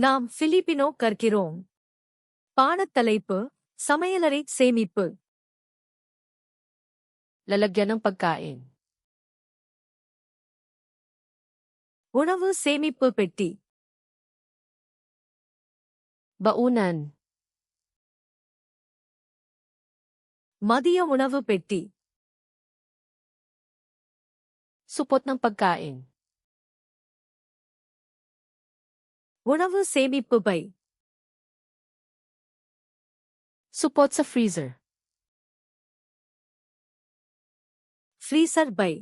நாம் பிலிப்பினோ கற்கிறோம். பாடத்தலைப்பு சமையலறை சேமிப்பு. Lalagyan ng pagkain. உணவு சேமிப்பு பெட்டி. Baunan. மதிய உணவு பெட்டி. Supot ng pagkain. உணவு சேமிப்பு பை. Supot sa freezer. ஃப்ரீசர் பை.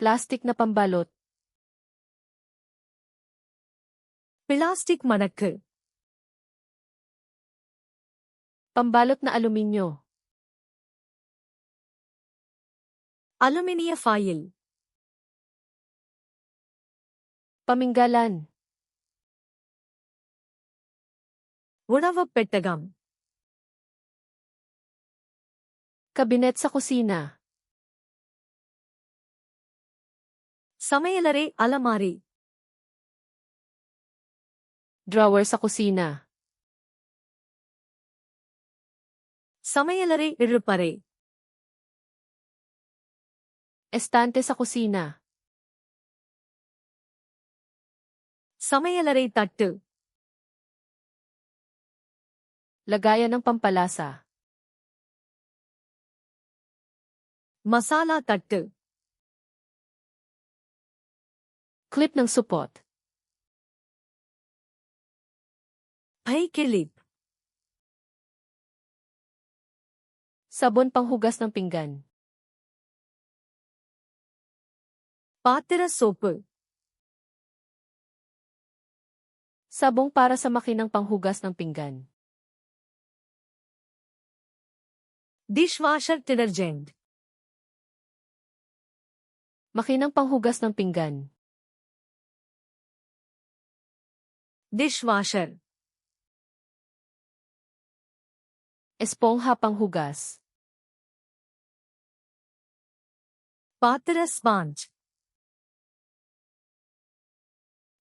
Plastic na pambalot. பிளாஸ்டிக் மடக்கு. Pambalot na aluminyo. அலுமினிய ஃபாயில். Paminggalan. உணவுப் பெட்டகம். Kabinet sa kusina. சமையலறை அலமாரி. Drawer sa kusina. சமையலறை இழுப்பறை. Estante sa kusina. சமையலறை தட்டு. Lagayan ng pampalasa. மசாலா தட்டு. Clip ng supot. பை clip. Sabon panghugas ng pinggan. பாத்திர soap. Sabong para sa makinang panghugas ng pinggan. Dishwasher detergent. Makinang panghugas ng pinggan. Dishwasher. Espongha panghugas. பாத்திர sponge.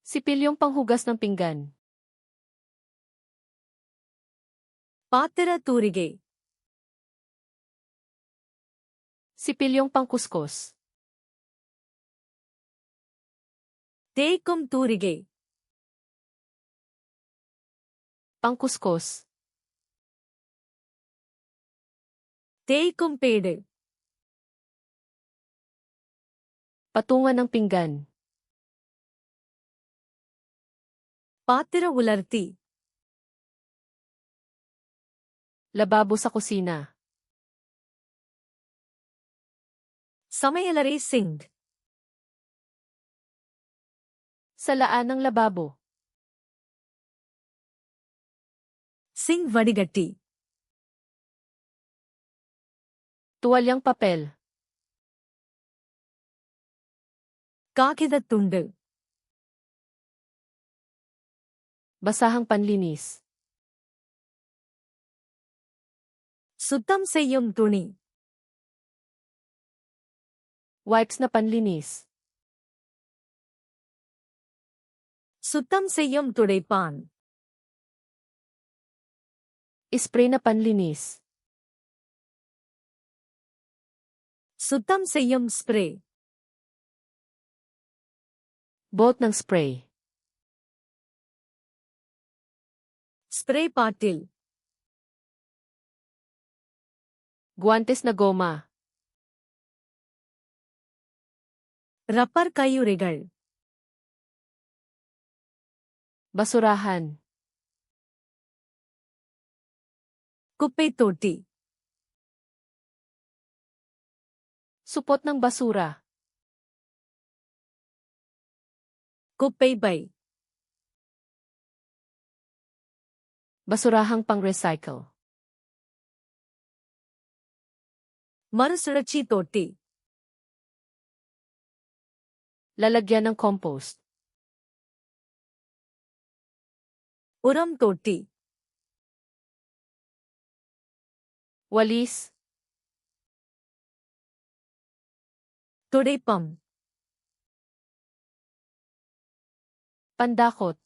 Sipilyong panghugas ng pinggan. பாத்திர தூரிகை. Sipilyong pangkuskus. தேய்க்கும் தூரிகை. Pangkuskus. தேய்க்கும் pad. Patungan ng pinggan. பாத்திர உலர்த்தி. Lababo sa kusina. சமையலறை sink. Salaan ng lababo. Sink வடிகட்டி. Tuwalyang papel. காகிதத் துண்டு. Basahang panlinis. சுத்தம் செய்யும் துணி. Wipes na panlinis. சுத்தம் செய்யும் துடைப்பான். Spray na panlinis. சுத்தம் செய்யும் spray. Bolt ng spray. Spray bottle. Guantes na goma. Rubber கையுறைகள். Basurahan. குப்பைத் தொட்டி. Supot ng basura. குப்பை பை. Basurahang pang-recycle. மறுசுழற்சி தொட்டி. Lalagyan ng compost. உரம் தொட்டி. Walis. துடைப்பம். Pandakot.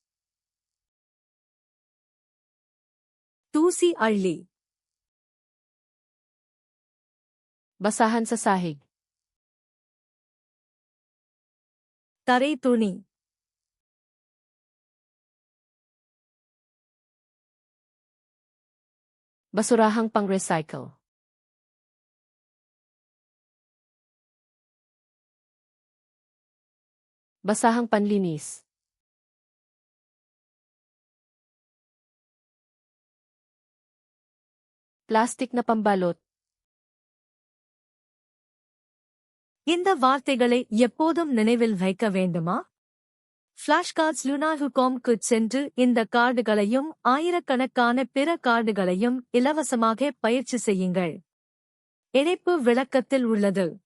Tusi Arli. Basahan sa sahig. Taray Tuni. Basurahang pang-recycle. Basahang panlinis. Plastic na pambalot. இந்த வார்த்தைகளை எப்போதும் நினைவில் வைக்க வேண்டுமா? ஃபிளாஷ்கார்ட்ஸ் lunar.com-க்கு சென்று இந்த கார்டுகளையும் ஆயிரக்கணக்கான பிற கார்டுகளையும் இலவசமாக பயிற்சி செய்யுங்கள். இணைப்பு விளக்கத்தில் உள்ளது.